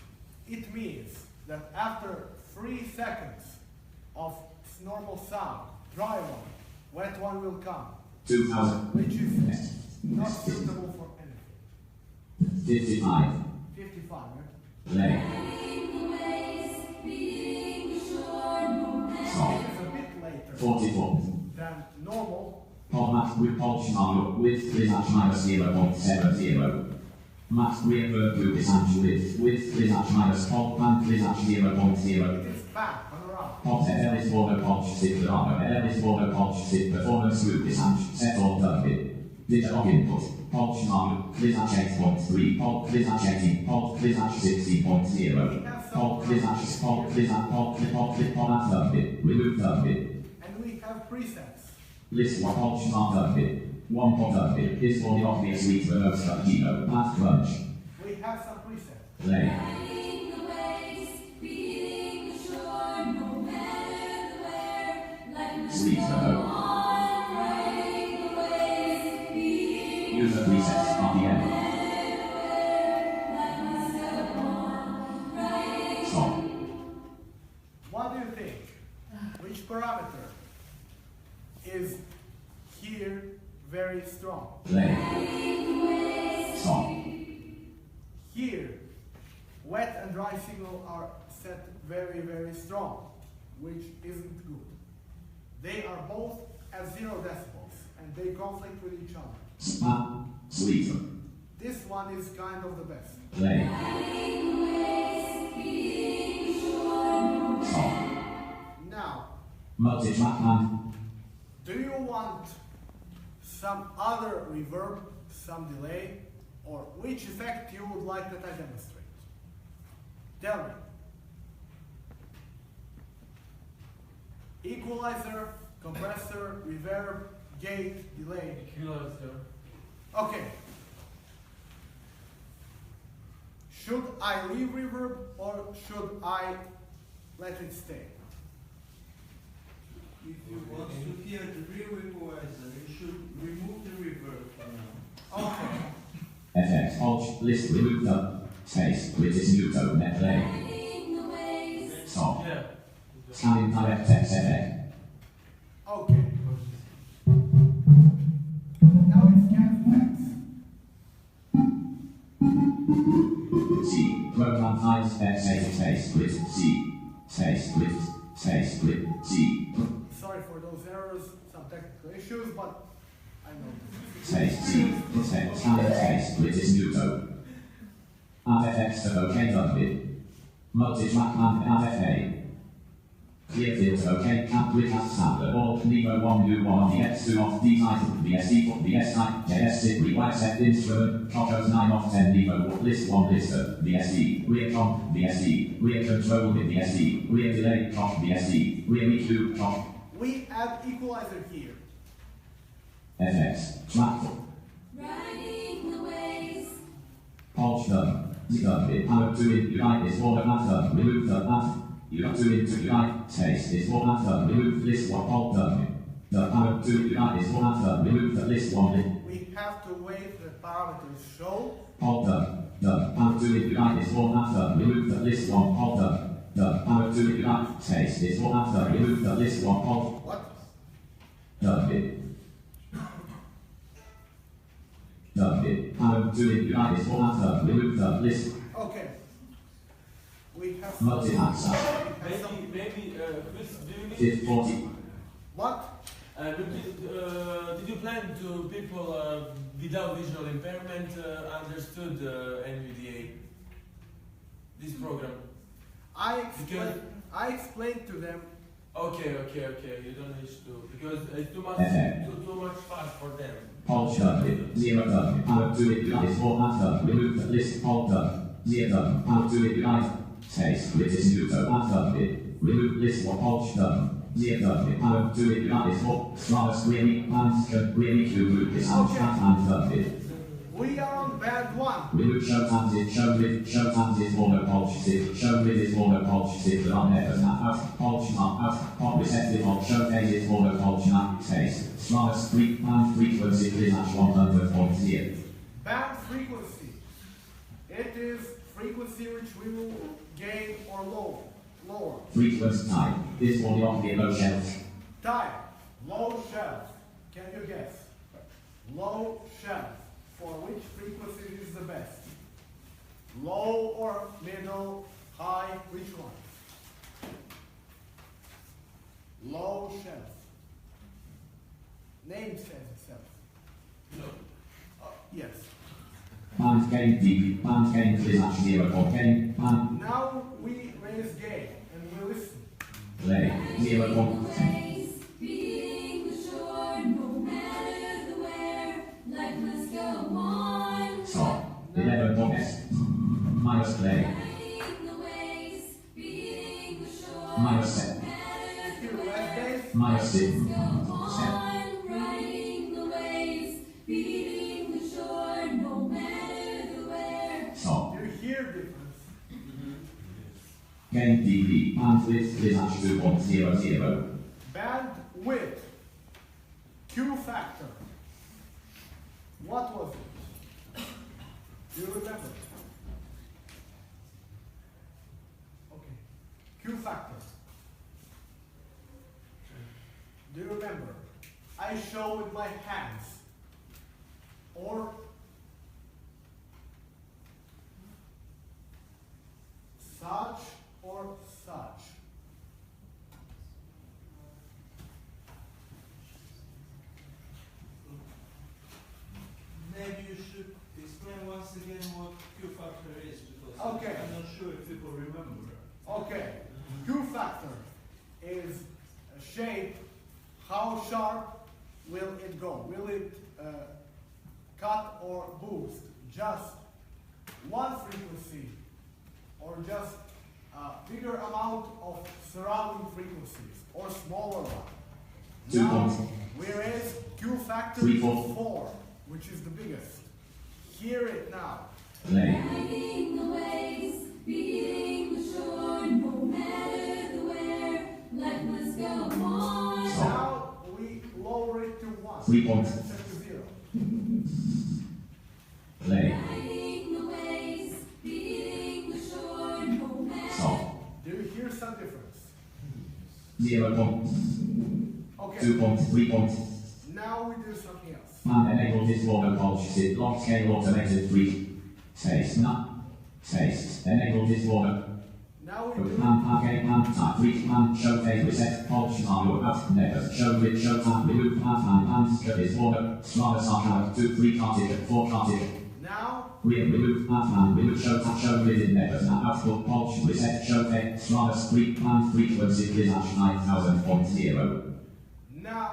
Speaker 4: It means that after 3 seconds of normal sound, dry one, wet one will come,
Speaker 9: 2,000.
Speaker 4: which is not suitable for anything.
Speaker 9: 55.
Speaker 4: 55, right?
Speaker 9: Play. Stop.
Speaker 4: It is a bit later
Speaker 9: 44.
Speaker 4: than normal.
Speaker 9: Alt max with alt channel width is at minus 0.70. Max reverb group is at width is at minus alt band is at 0.0.
Speaker 4: It is back and around.
Speaker 9: Alt L is for the punch sit drama. L is for the punch sit performance group is at set all circuit. Digital input. Alt channel is at 8.3. Alt is at 80. Alt is at 60.0. Alt is at circuit. Remove circuit.
Speaker 4: And we have presets.
Speaker 9: List 1 alt smart circuit. 1 pot circuit is for the obvious weak reverse keynote. Path crunch.
Speaker 4: We have some presets.
Speaker 9: Play. Sleep turbo. User presets RPM. Stop.
Speaker 4: What do you think? Which parameter is here very strong?
Speaker 9: Play. Stop.
Speaker 4: Here, wet and dry signal are set very, very strong, which isn't good. They are both at 0 decibels, and they conflict with each other.
Speaker 9: Spa. Sleeper.
Speaker 4: This one is kind of the best.
Speaker 9: Play. Stop.
Speaker 4: Now,
Speaker 9: Multi-track man.
Speaker 4: do you want some other reverb, some delay, or which effect you would like that I demonstrate? Tell me. Equalizer, compressor, reverb, gate, delay.
Speaker 3: Equalizer.
Speaker 4: Okay. Should I leave reverb or should I let it stay?
Speaker 5: If you want to hear the real equalizer, you should remove the reverb for now.
Speaker 4: Okay.
Speaker 9: FX. Alt. List. Remove the space. With this new tone. Net play. Stop.
Speaker 3: Yeah.
Speaker 9: Scanning direct text FX.
Speaker 4: Okay. Now it's scan facts.
Speaker 9: C. Program times space with C. Space with space with C.
Speaker 4: Sorry for those errors, some technical issues, but I know.
Speaker 9: Space C. Scanning space with this new tone. Add FX to OK done. Multi-track and add FA. Clear fields OK, and with as sampler or Nemo 1 new 1 on the X2 off D title, VSD for VS9, JS6, rewind set instrument, Chocos 9 off 10 Nemo, list 1 lister, VSD, rear comp, VSD, rear control with VSD, rear delay, Choc, VSD, rear EQ, Choc.
Speaker 4: We add equalizer here.
Speaker 9: FX, track.
Speaker 10: Riding the waves.
Speaker 9: Pulse done. Done. Power to it, unite is for the matter, remove the matter. You have to into unite, space is for matter, remove list one alt done. The power to unite is for matter, remove the list one.
Speaker 4: We have to wait the parameters show.
Speaker 9: Alt done. The power to unite is for matter, remove the list one alt done. The power to unite, space is for matter, remove the list one alt.
Speaker 4: What?
Speaker 9: Done. Done. Power to unite is for matter, remove the list.
Speaker 4: Okay. We have
Speaker 9: Multi-axis.
Speaker 3: Maybe, Chris, do you need
Speaker 9: 40.
Speaker 4: What?
Speaker 3: did you plan to people without visual impairment understood NVDA, this program?
Speaker 4: I explained to them.
Speaker 3: Okay, you don't need to, because it's too much, too much fast for them.
Speaker 9: Alt done. 0 done. Power to unite is for matter, remove the list alt done. 0 done. Power to unite. Space with this new tone and done. Remove list one alt done. 0 done. Power to unite is for smallest really and really to move this alt and done.
Speaker 4: We are on band 1.
Speaker 9: Remove show hands is show hands is for no pulses. Show with is for no pulses. On there out pulse out receptive on showcase is for no pulse space. Smallest frequency is at 100.0.
Speaker 4: Band frequency. It is frequency which we will gain or lower.
Speaker 9: Frequency type is for the off-the low shells.
Speaker 4: Type. Low shelf. Can you guess? Low shelf. For which frequency is the best? Low or middle, high, which one? Low shelf. Name says itself.
Speaker 3: No.
Speaker 4: Yes.
Speaker 9: Band gain deep, band gain is at 0 or gain, band
Speaker 4: Now we raise gain and we listen.
Speaker 9: play 0 or
Speaker 10: Beating the shore, no matter the where, life must go on.
Speaker 9: stop. 11 or S. Minus play.
Speaker 10: Riding the waves, beating the shore,
Speaker 9: Minus 7.
Speaker 10: no matter
Speaker 4: Here,
Speaker 10: the
Speaker 4: left
Speaker 10: where,
Speaker 4: base.
Speaker 9: Minus 6.
Speaker 10: go
Speaker 9: 7.
Speaker 10: on. Riding the waves, beating the shore, no matter the where.
Speaker 9: Stop.
Speaker 4: You hear difference.
Speaker 9: Gain DB. Band width is at 2.00.
Speaker 4: Band width. Q factor. What was it? Do you remember? Okay. Q factor. Do you remember? I show with my hands. Or such or such.
Speaker 5: once again what Q factor is, because
Speaker 4: Okay.
Speaker 5: I'm not sure if people remember.
Speaker 4: Okay, Q factor is a shape. How sharp will it go? Will it cut or boost just one frequency, or just a bigger amount of surrounding frequencies, or smaller one?
Speaker 9: 2
Speaker 4: Now,
Speaker 9: points.
Speaker 4: whereas Q factor
Speaker 9: 3,
Speaker 4: is
Speaker 9: 4.
Speaker 4: 4, which is the biggest. Hear it now.
Speaker 9: Play.
Speaker 10: Riding the waves, beating the shore, no matter the where, life must go on.
Speaker 4: Now we lower it to 1.
Speaker 9: 3 points.
Speaker 4: And set to 0.
Speaker 9: Play.
Speaker 10: Riding the waves, beating the shore, no matter.
Speaker 9: Stop.
Speaker 4: Do you hear some difference?
Speaker 9: 0 points. 2
Speaker 4: Okay.
Speaker 9: points. 3 points.
Speaker 4: Now we do something else.
Speaker 9: Man enable this water culture. Lock scale automated 3. Space. Not. Space. Enable this water.
Speaker 4: Now we
Speaker 9: Put
Speaker 4: do.
Speaker 9: man packet man type 3 man show phase reset. Option on your out. Never. Show grid show time. Remove man show this water. Smaller start out. 2 3 cartage. 4 cartage.
Speaker 4: Now
Speaker 9: Remove man remove show time. Show grid in never. Now output option reset. Show phase. Smaller 3 man frequency. Disash 9000.0.
Speaker 4: Now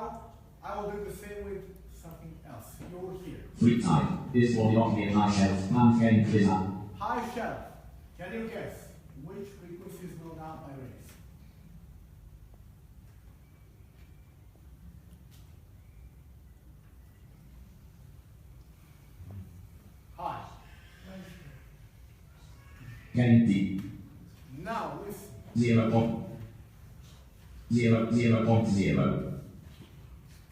Speaker 4: I will do the same with something else. You will hear.
Speaker 9: 3 type. This will lock me in high shelf. Man game blizzard.
Speaker 4: High shelf. Can you guess which frequencies will now I raise? High.
Speaker 9: Game deep.
Speaker 4: Now listen.
Speaker 9: 0.0.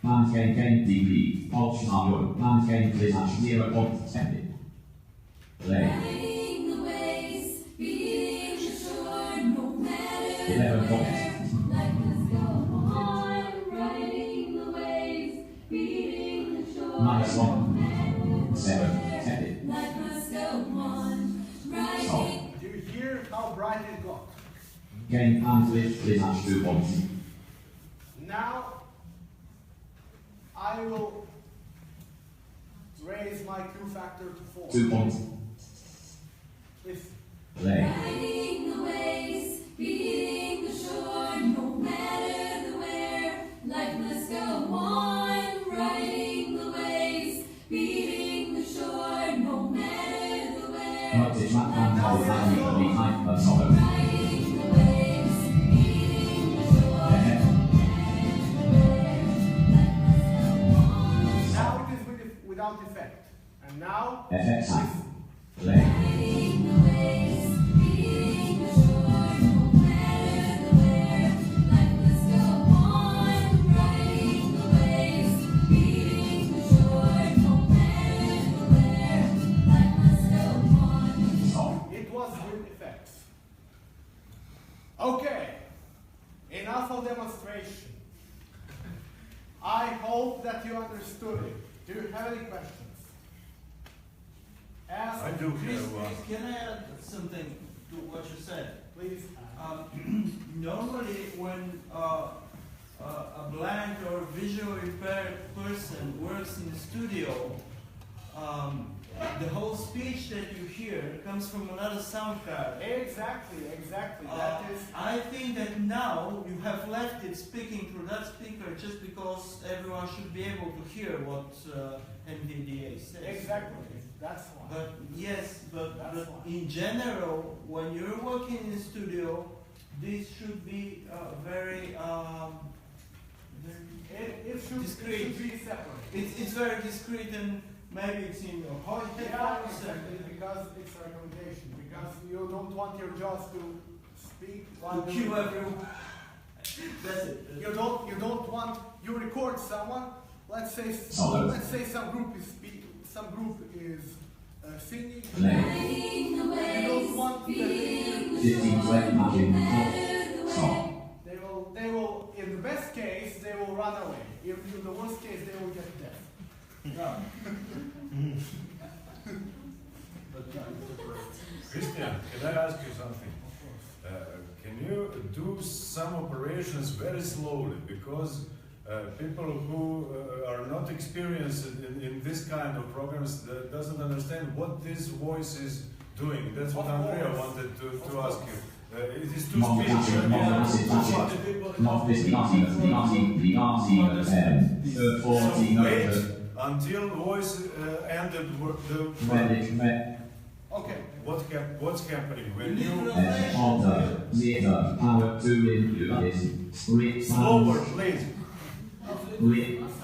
Speaker 9: Man game deep. Option on your man game blizzard. 0.10. Play.
Speaker 10: Riding the waves, beating the shore, no matter
Speaker 9: 11
Speaker 10: the
Speaker 9: points.
Speaker 10: where, life must go on. Riding the waves, beating the shore,
Speaker 9: Minus
Speaker 10: no
Speaker 9: 1.
Speaker 10: matter
Speaker 9: 7.
Speaker 10: where,
Speaker 9: 10.
Speaker 10: life must go on. Riding.
Speaker 4: Do you hear how bright it got?
Speaker 9: Game and blizzard 2 points.
Speaker 4: Now I will raise my Q factor to 4.
Speaker 9: 2 points.
Speaker 4: Listen.
Speaker 9: Play.
Speaker 10: Riding the waves, beating the shore, no matter the where, life must go on. Riding the waves, beating the shore, no matter the where.
Speaker 9: Multi track man has behind the solo.
Speaker 10: Riding the waves, beating the shore,
Speaker 9: Ahead.
Speaker 10: no matter the where, life must go on.
Speaker 4: Now it is without effect. And now
Speaker 9: FX type.
Speaker 4: listen.
Speaker 9: Play.
Speaker 10: Riding the waves, beating the shore, no matter the where, life must go on. Riding the waves, beating the shore, no matter the where, life must go on.
Speaker 9: Stop.
Speaker 4: It was with effects. Okay. Enough of demonstration. I hope that you understood it. Do you have any questions? Ask.
Speaker 6: I do
Speaker 5: Please,
Speaker 6: have one.
Speaker 5: can I add something to what you said?
Speaker 4: Please.
Speaker 5: Normally, when a blind or visually impaired person works in a studio, the whole speech that you hear comes from another sound card.
Speaker 4: Exactly. That is.
Speaker 5: I think that now you have left it speaking through that speaker just because everyone should be able to hear what MDDA says.
Speaker 4: Exactly. That's why.
Speaker 5: But yes, but
Speaker 4: That's why.
Speaker 5: in general, when you're working in a studio, this should be very
Speaker 4: It should
Speaker 5: discreet.
Speaker 4: be separate.
Speaker 5: It's very discreet, and maybe it's in your heart.
Speaker 4: Yeah, exactly. Because it's a recommendation. Because you don't want your jaws to speak while
Speaker 5: To
Speaker 4: you
Speaker 5: cue everyone. That's it.
Speaker 4: You don't want you record someone. Let's say some group is singing.
Speaker 10: Riding the
Speaker 4: You
Speaker 10: waves,
Speaker 4: don't want
Speaker 10: beating the
Speaker 9: 15
Speaker 10: shore,
Speaker 9: 20
Speaker 10: no
Speaker 9: margin.
Speaker 10: matter the
Speaker 9: Stop.
Speaker 10: where.
Speaker 4: they will in the best case they will run away. In the worst case they will get deaf.
Speaker 11: Kristijan, can I ask you something? Can you do some operations very slowly? Because People who are not experienced in this kind of programs doesn't understand what this voice is doing. That's what Andrea wanted to ask you. It is too until voice ended the
Speaker 4: Okay.
Speaker 11: What's happening when you slower, please.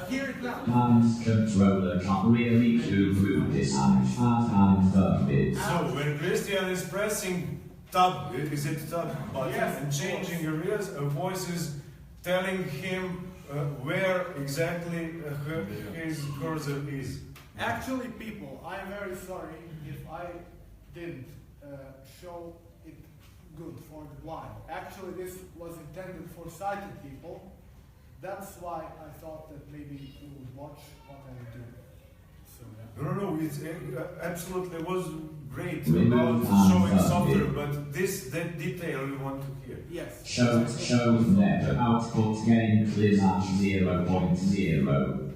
Speaker 4: Here it now.
Speaker 9: And controller can't really do this and firm it.
Speaker 11: So when Kristijan is pressing tab, is it tab button,
Speaker 4: Yes,
Speaker 11: and changing areas, a voice is telling him where exactly his cursor is.
Speaker 4: Actually, people, I'm very sorry if I didn't show it good for the blind. Actually, this was intended for sighted people. That's why I thought that maybe you would watch what I would do. So, yeah.
Speaker 11: No, it's absolutely was great about showing software, but that detail we want to hear.
Speaker 4: Yes.
Speaker 9: Show net output gain Kristijan 0.0.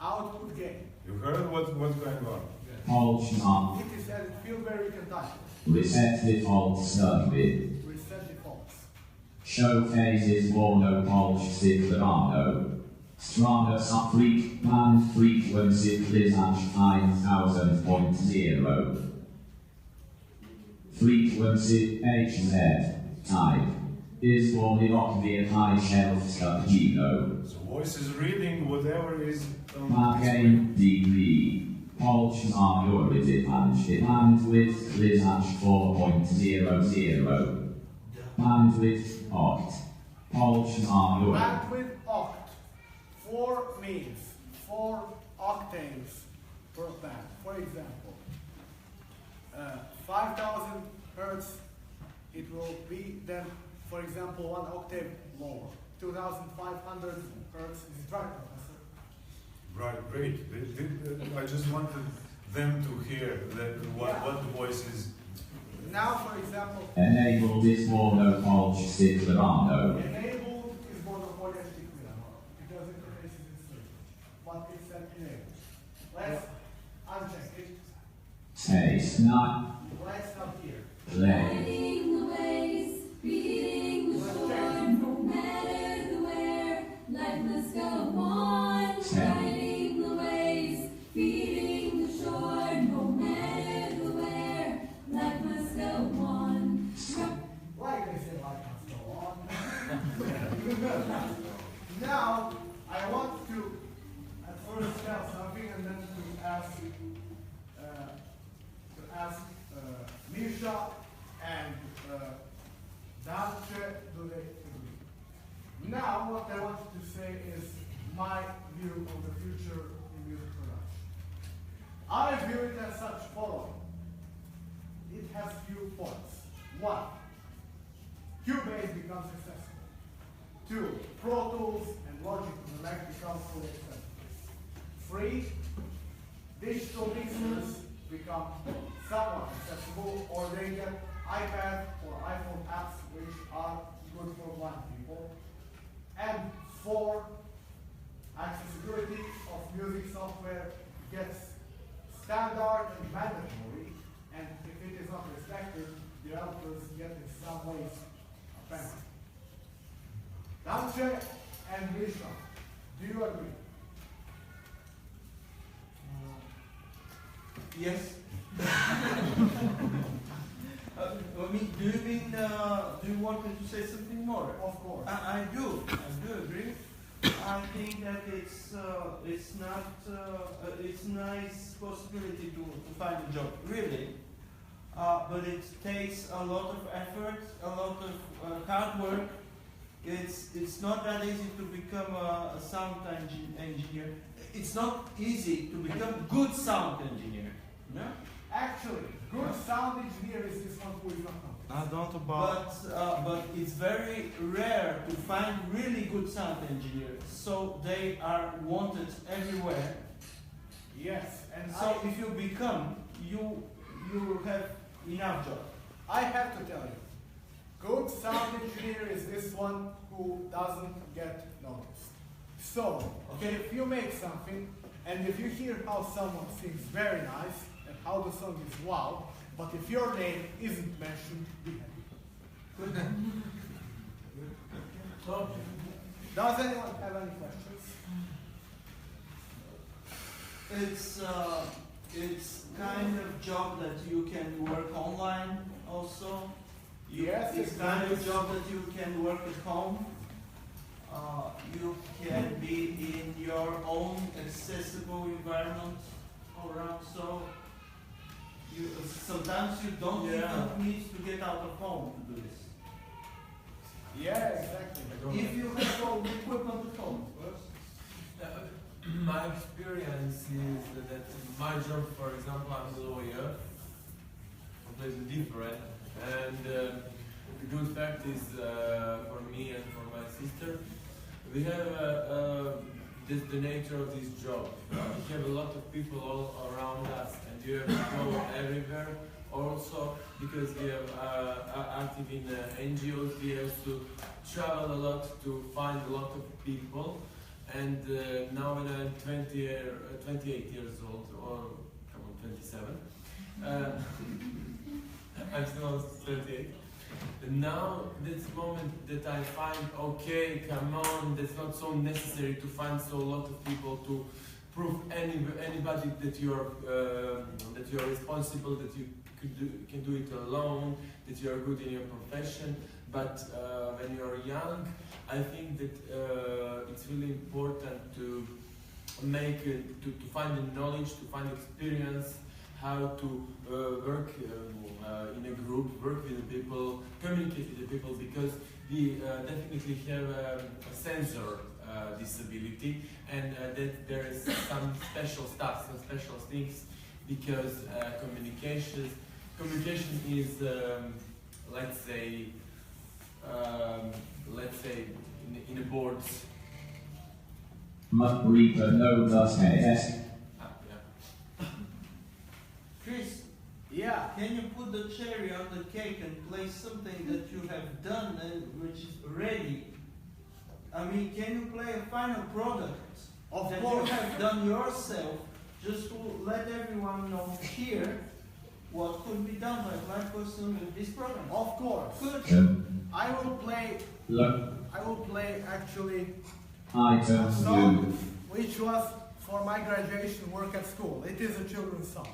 Speaker 4: Output gain.
Speaker 11: You heard what's going on?
Speaker 9: Pulse
Speaker 4: It is that it feels very contagious.
Speaker 9: reset default circuit.
Speaker 4: Reset defaults.
Speaker 9: Show phases mono pulse ciclano. Strana subfreak band frequency Kristijan 9000.0. Frequency HZ type is for the Rockville high shelf Scapino.
Speaker 11: So voice is reading whatever is
Speaker 9: Gain degree. Pulse majority punch bandwidth Kristijan 4.00. Bandwidth oct. Pulse majority.
Speaker 4: Bandwidth oct. 4 means 4 octaves per band. For example, 5000 hertz, it will be then, for example, 1 octave lower. 2500 hertz is right, Professor.
Speaker 11: right, great. I just wanted them to hear what the voice is.
Speaker 4: Now, for example,
Speaker 9: Enable this mono pulse ciclano.
Speaker 4: enabled is monopolistic because interface is inserted, but it's an enable. Let's uncheck it.
Speaker 9: Taste not
Speaker 4: Let's stop here.
Speaker 9: play.
Speaker 10: Riding the waves, beating the shore, no matter the where, life must go on. Riding the waves, beating the shore, no matter the where, life must go on.
Speaker 4: Like I said, life must go on. Now, I want to at first tell something and then to ask Misha and Dace, do they agree? Now, what I want to say is my view of the future in music production. I view it as such following. It has few points. 1. Cubase becomes accessible. 2. Pro Tools and Logic on the Mac become fully accessible. 3. Digital mixers become somewhat accessible, or they get iPad or iPhone apps which are good for blind people. And 4. Accessibility of music software gets standard and mandatory, and if it is not respected, developers get in some ways a penalty. Dace and Misha, do you agree?
Speaker 5: Yes. Do you want me to say something more?
Speaker 4: Of course.
Speaker 5: I do agree. I think that it's nice possibility to find a job, really. But it takes a lot of effort, a lot of hard work. It's not that easy to become a sound engineer. It's not easy to become good sound engineer. No?
Speaker 4: Actually, good sound engineer is this one who is not known.
Speaker 5: I don't about. But it's very rare to find really good sound engineers. So they are wanted everywhere.
Speaker 4: Yes, and
Speaker 5: so if you become, you have enough job.
Speaker 4: I have to tell you, good sound engineer is this one who doesn't get noticed. So, okay, if you make something, and if you hear how someone sings very nice, and how the song is wow, but if your name isn't mentioned, be happy. Does anyone have any questions?
Speaker 5: It's kind of job that you can work online also.
Speaker 4: Yes,
Speaker 5: it's kind of job that you can work at home. You can be in your own accessible environment around, so sometimes you don't even need to get out of home to do this.
Speaker 4: Yeah, exactly.
Speaker 5: If you have all the equipment at home, of course.
Speaker 3: My experience is that my job, for example, I'm a lawyer, completely different, and the good fact is for me and for my sister, we have this the nature of this job. We have a lot of people all around us, and you have to go everywhere. Also, because we are active in NGOs, we have to travel a lot to find a lot of people. And now when I'm 28 years old, or come on, 27, I'm still 38. And now this moment that I find, okay, come on, that's not so necessary to find so a lot of people to prove anybody that you're responsible, that you can do it alone, that you are good in your profession. But when you're young, I think that it's really important to make to find the knowledge, to find experience, how to work in a group, work with the people, communicate with the people, because we definitely have a sensor disability, and that there is some special stuff, some special things, because communication is, let's say in the boards.
Speaker 5: Chris,
Speaker 4: yeah,
Speaker 5: can you put the cherry on the cake and play something that you have done and which is ready? I mean, can you play a final product that you have done yourself, just to let everyone know here what could be done by a blind person with this program?
Speaker 4: Of course.
Speaker 5: Good.
Speaker 4: I will play actually
Speaker 9: a
Speaker 4: song which was for my graduation work at school. It is a children's song.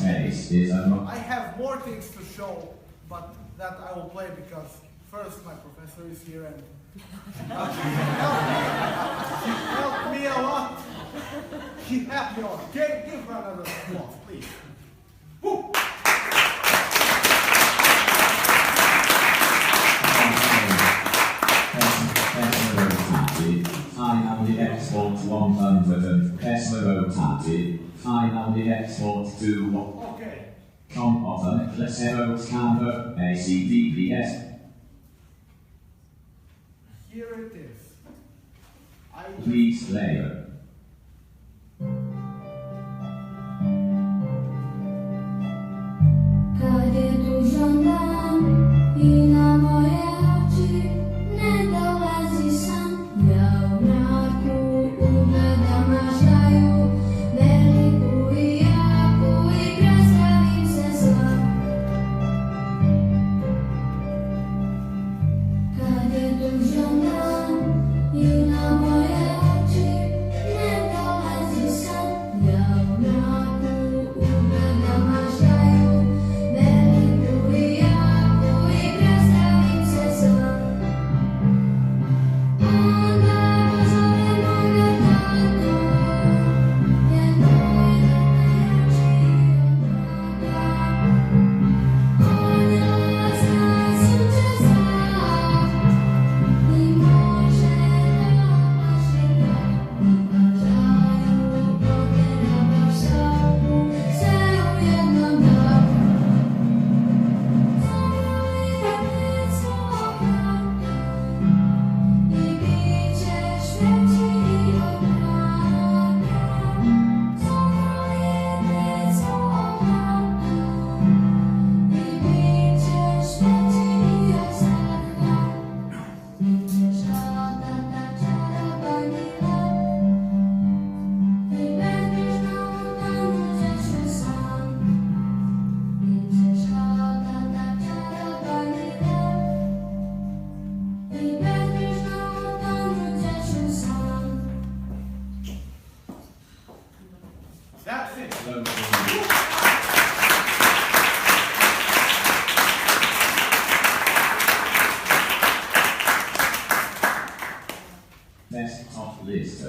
Speaker 4: I have more things to show, but that I will play because first my professor is here and she helped me a lot. She helped me a lot. Give her another applause, please. Woo!
Speaker 9: I am the export 100 and Tesla rotated. I am the export 2.
Speaker 4: Okay.
Speaker 9: Tom Bottom, Placebo Scamper, ACDPS.
Speaker 4: Here it is.
Speaker 9: Please layer.
Speaker 10: Kiedy tu żądam i na moje oczy nie dolezi sam, ja umraku uvedamažaju veliku i jaku i predstavim se sva. Kiedy tu żądam i na moje oczy
Speaker 9: Next on the list,